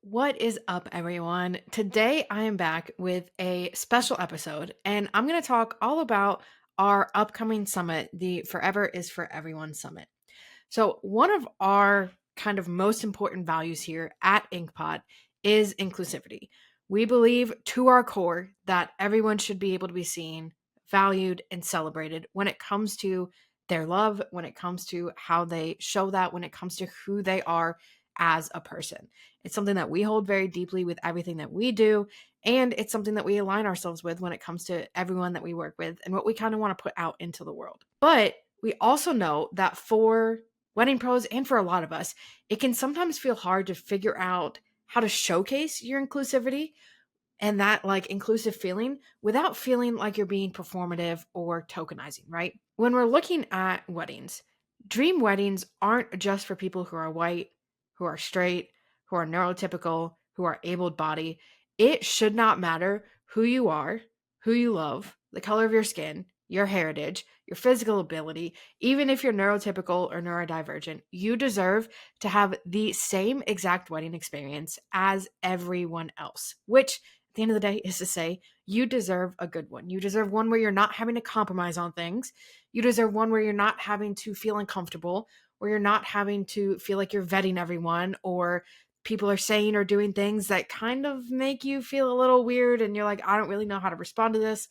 What is up, everyone? Today I am back with a special episode, and I'm going to talk all about our upcoming summit, the Forever is for Everyone Summit. So, one of our kind of most important values here at InkPod is inclusivity. We believe to our core that everyone should be able to be seen, valued, and celebrated when it comes to their love, when it comes to how they show that, when it comes to who they are as a person. It's something that we hold very deeply with everything that we do. And it's something that we align ourselves with when it comes to everyone that we work with and what we kind of want to put out into the world. But we also know that for wedding pros and for a lot of us, it can sometimes feel hard to figure out how to showcase your inclusivity and that like inclusive feeling without feeling like you're being performative or tokenizing, right? When we're looking at weddings, dream weddings aren't just for people who are white, who are straight, who are neurotypical, who are able bodied. It should not matter who you are, who you love, the color of your skin, your heritage, your physical ability, even if you're neurotypical or neurodivergent, you deserve to have the same exact wedding experience as everyone else, which at the end of the day is to say you deserve a good one. You deserve one where you're not having to compromise on things. You deserve one where you're not having to feel uncomfortable, where you're not having to feel like you're vetting everyone or people are saying or doing things that kind of make you feel a little weird and you're like, I don't really know how to respond to this,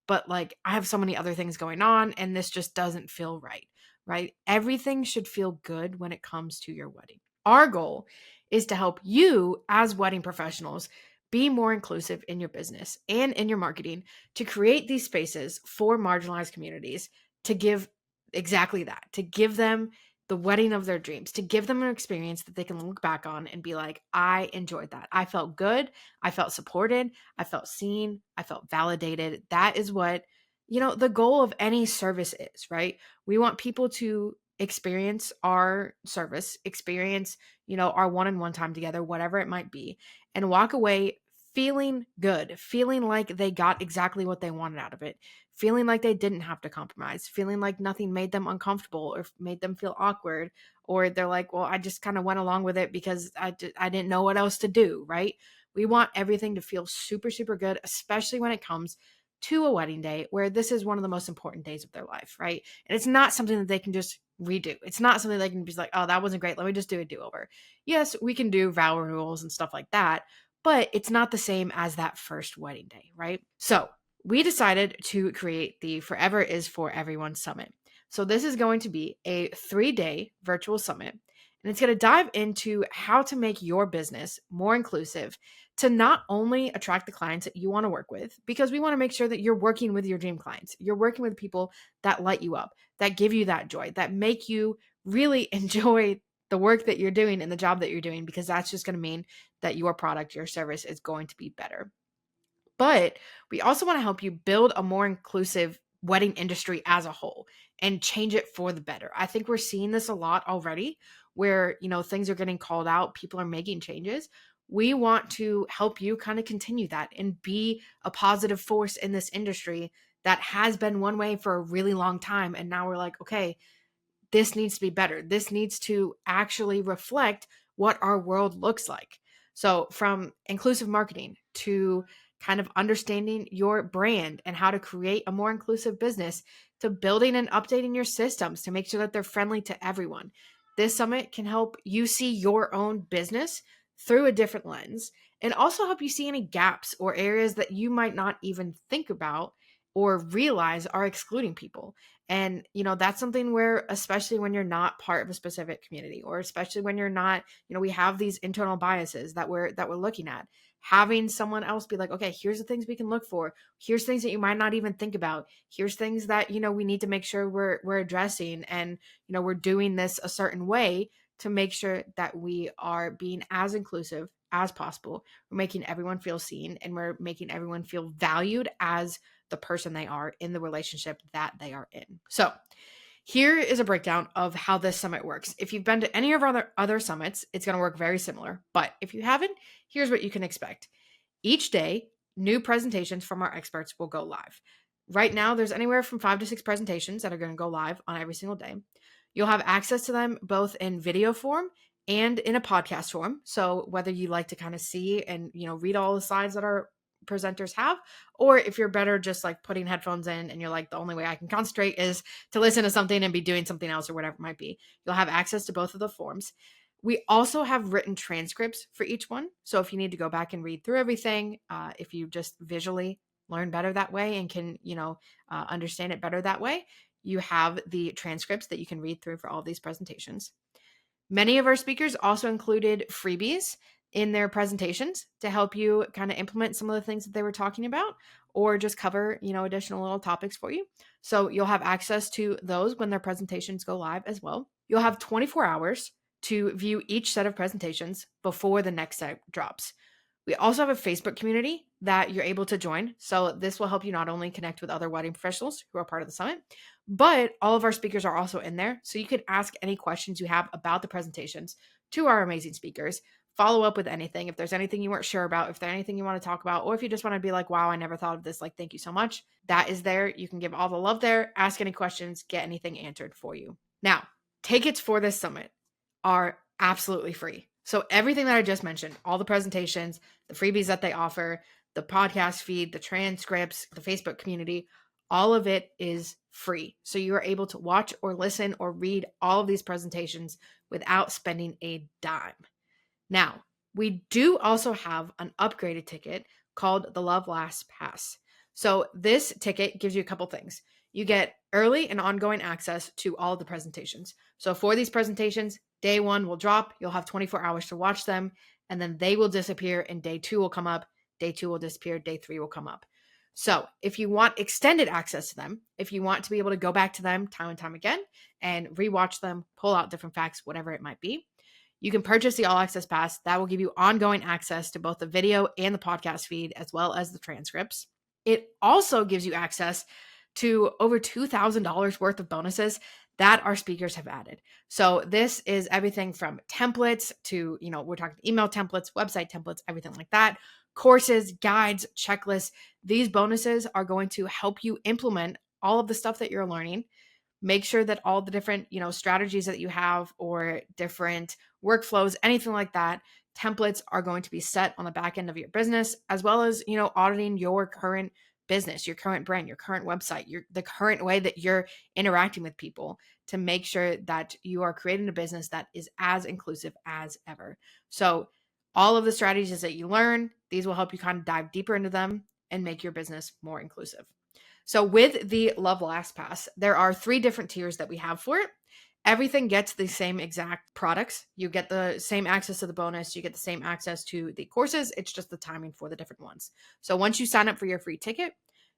but like I have so many other things going on and this just doesn't feel right, right? Everything should feel good when it comes to your wedding. Our goal is to help you as wedding professionals be more inclusive in your business and in your marketing to create these spaces for marginalized communities to give exactly that, to give them the wedding of their dreams, to give them an experience that they can look back on and be like, I enjoyed that. I felt good. I felt supported. I felt seen. I felt validated. That is what, the goal of any service is, right? We want people to experience our service, experience, our one-on-one time together, whatever it might be, and walk away feeling good, feeling like they got exactly what they wanted out of it, feeling like they didn't have to compromise, feeling like nothing made them uncomfortable or made them feel awkward, or they're like, well, I just kind of went along with it because I didn't know what else to do, right? We want everything to feel super, super good, especially when it comes to a wedding day where this is one of the most important days of their life, right? And it's not something that they can just redo. It's not something they can be like, oh, that wasn't great. Let me just do a do-over. Yes, we can do vow renewals and stuff like that, but it's not the same as that first wedding day, right? So we decided to create the Forever is for Everyone Summit. So this is going to be a 3-day virtual summit, and it's going to dive into how to make your business more inclusive to not only attract the clients that you want to work with, because we want to make sure that you're working with your dream clients. You're working with people that light you up, that give you that joy, that make you really enjoy the work that you're doing and the job that you're doing, because that's just going to mean that your product, your service is going to be better. But we also want to help you build a more inclusive wedding industry as a whole and change it for the better. I think we're seeing this a lot already where, things are getting called out, people are making changes. We want to help you kind of continue that and be a positive force in this industry that has been one way for a really long time. And now we're like, okay, this needs to be better. This needs to actually reflect what our world looks like. So, from inclusive marketing to kind of understanding your brand and how to create a more inclusive business to building and updating your systems to make sure that they're friendly to everyone. This summit can help you see your own business through a different lens and also help you see any gaps or areas that you might not even think about or realize are excluding people. And, that's something where, especially when you're not part of a specific community, or especially when you're not, we have these internal biases that we're looking at. Having someone else be like, okay, here's the things we can look for. Here's things that you might not even think about. Here's things that, we need to make sure we're addressing and, we're doing this a certain way to make sure that we are being as inclusive as possible. We're making everyone feel seen and we're making everyone feel valued as the person they are in the relationship that they are in. So here is a breakdown of how this summit works. If you've been to any of our other summits, it's going to work very similar. But if you haven't, here's what you can expect. Each day, new presentations from our experts will go live. Right now, there's anywhere from 5 to 6 presentations that are going to go live on every single day. You'll have access to them both in video form and in a podcast form. So whether you like to kind of see and, read all the slides that our presenters have, or if you're better just like putting headphones in and you're like, the only way I can concentrate is to listen to something and be doing something else or whatever it might be, you'll have access to both of the forms. We also have written transcripts for each one. So if you need to go back and read through everything, if you just visually learn better that way and can, understand it better that way, you have the transcripts that you can read through for all these presentations. Many of our speakers also included freebies in their presentations to help you kind of implement some of the things that they were talking about, or just cover, additional little topics for you. So you'll have access to those when their presentations go live as well. You'll have 24 hours to view each set of presentations before the next set drops. We also have a Facebook community that you're able to join. So this will help you not only connect with other wedding professionals who are part of the summit, but all of our speakers are also in there. So you can ask any questions you have about the presentations to our amazing speakers. Follow up with anything. If there's anything you weren't sure about, if there's anything you want to talk about, or if you just want to be like, wow, I never thought of this, like, thank you so much. That is there. You can give all the love there, ask any questions, get anything answered for you. Now, tickets for this summit are absolutely free. So everything that I just mentioned, all the presentations, the freebies that they offer, the podcast feed, the transcripts, the Facebook community, all of it is free. So you are able to watch or listen or read all of these presentations without spending a dime. Now, we do also have an upgraded ticket called the Love Lasts Pass. So this ticket gives you a couple things. You get early and ongoing access to all of the presentations. So for these presentations, day one will drop. You'll have 24 hours to watch them, and then they will disappear and day two will come up. Day two will disappear. Day three will come up. So if you want extended access to them, if you want to be able to go back to them time and time again and rewatch them, pull out different facts, whatever it might be, you can purchase the All Access Pass. That will give you ongoing access to both the video and the podcast feed, as well as the transcripts. It also gives you access to over $2,000 worth of bonuses that our speakers have added. So this is everything from templates to, we're talking email templates, website templates, everything like that, courses, guides, checklists. These bonuses are going to help you implement all of the stuff that you're learning. Make sure that all the different, strategies that you have or different workflows, anything like that, templates are going to be set on the back end of your business, as well as, auditing your current business, your current brand, your current website, the current way that you're interacting with people to make sure that you are creating a business that is as inclusive as ever. So all of the strategies that you learn, these will help you kind of dive deeper into them and make your business more inclusive. So with the Love Last Pass, there are 3 different tiers that we have for it. Everything gets the same exact products. You get the same access to the bonus. You get the same access to the courses. It's just the timing for the different ones. So once you sign up for your free ticket,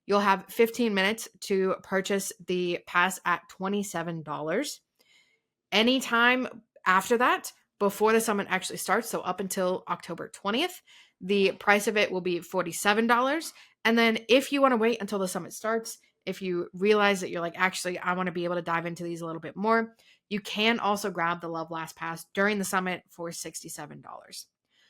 you'll have 15 minutes to purchase the pass at $27. Anytime after that, before the summit actually starts, so up until October 20th, the price of it will be $47. And then if you want to wait until the summit starts, if you realize that you're like, actually, I want to be able to dive into these a little bit more, you can also grab the Love Last Pass during the summit for $67.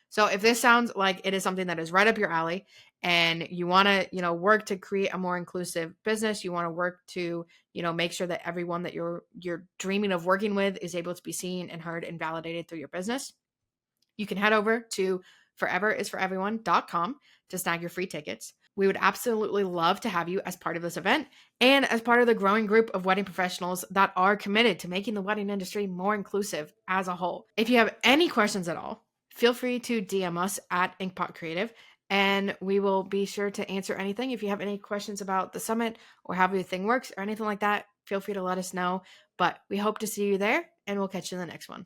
So if this sounds like it is something that is right up your alley and you want to, work to create a more inclusive business, you want to work to, make sure that everyone that you're dreaming of working with is able to be seen and heard and validated through your business, you can head over to foreverisforeveryone.com to snag your free tickets. We would absolutely love to have you as part of this event and as part of the growing group of wedding professionals that are committed to making the wedding industry more inclusive as a whole. If you have any questions at all, feel free to DM us at Inkpot Creative, and we will be sure to answer anything. If you have any questions about the summit or how everything works or anything like that, feel free to let us know. But we hope to see you there, and we'll catch you in the next one.